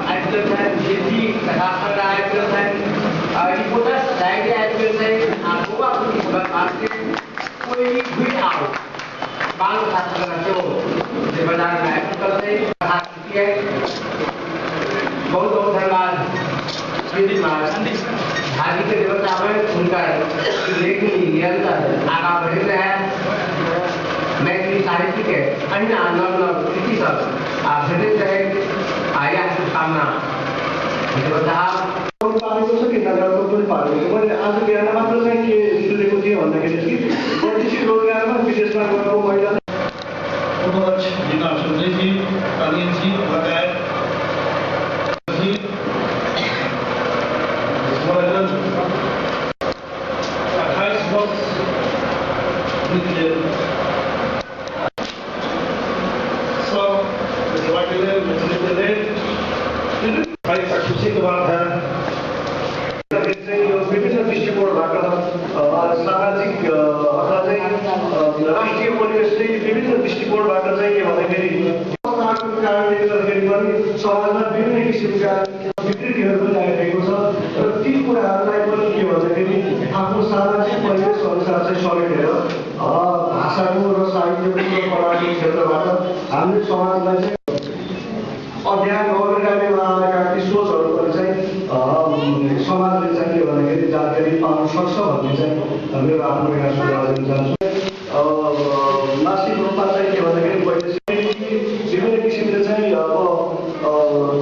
आजकल चाहिँ जेठी राष्ट्र आजकल चाहिँ रिपोर्टर्स डायरी आजकल चाहिँ गोवा पनि भारतले कोही दुई आओ बाल शास्त्र जो बजार में आजकल चाहिँ बहुत बहुत धन्यवाद श्री महाराज आदि के देवता में उनका लेखनी निरंतर आगा बढ़ रहा है मैथिली साहित्य के अन्य नव नव कृति सब भेटैत रहे आया शुभकामना देवता पालेको छ कि नगरको पनि पालेको छ। मैले आज बिहान मात्र चाहिँ के सुनेको थिएँ भन्दाखेरि कि वैदेशिक रोजगारमा विदेशमा गएको महिला खुशी की बात है विभिन्न दृष्टिकोणबाट सामाजिक अथवा चाहिँ राष्ट्रिय परिवेश चाहिँ विभिन्न दृष्टिकोणबाट चाहिँ के भन्दाखेरि कारणले गर्दाखेरि पनि समाजमा विभिन्न किसिमका विकृतिहरू पनि आइरहेको छ र ती कुराहरूलाई पनि के भन्दाखेरि आफ्नो सामाजिक परिवेश अनुसार चाहिँ समेटेर भाषाको र साहित्यको र कलाको क्षेत्रबाट हामीले समाजलाई चाहिँ अध्ययन अग्रगामीमा आएका ती सोचहरू पनि चाहिँ समाजले चाहिँ के भन्दाखेरि जानकारी पाउन सक्छ भन्ने चाहिँ मेरो आफ्नो यहाँ सुझाव दिन चाहन्छु। मासिक रूपमा चाहिँ के भन्दाखेरि विभिन्न किसिमले चाहिँ अब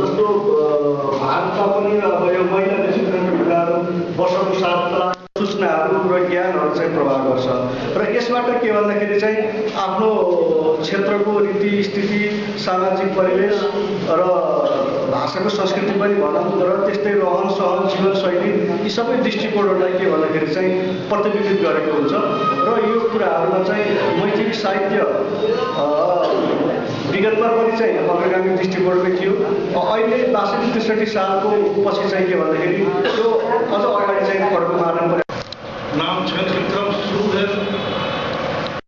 जस्तो भारतमा पनि अब यो महिला विषयका कुराहरू वर्षको साथ सूचनाहरू र ज्ञानहरू चाहिँ प्रभाव गर्छ र यसबाट के भन्दाखेरि चाहिँ आफ्नो क्षेत्रको रीति स्थिति सामाजिक परिवेश र भाषाको संस्कृति पनि भनौँ र त्यस्तै रहन सहन जीवनशैली यी सबै दृष्टिकोणहरूलाई के भन्दाखेरि चाहिँ प्रतिबिम्बित गरेको हुन्छ र यो कुराहरूमा चाहिँ मैथिली साहित्य विगतमा पनि चाहिँ अग्रगामी दृष्टिकोणमै थियो। अहिले 62-63 सालको पछि चाहिँ के भन्दाखेरि यो अझ अगाडि चाहिँ फर्को मार्नु पर्यो। नाम क्षेत्र शुरू है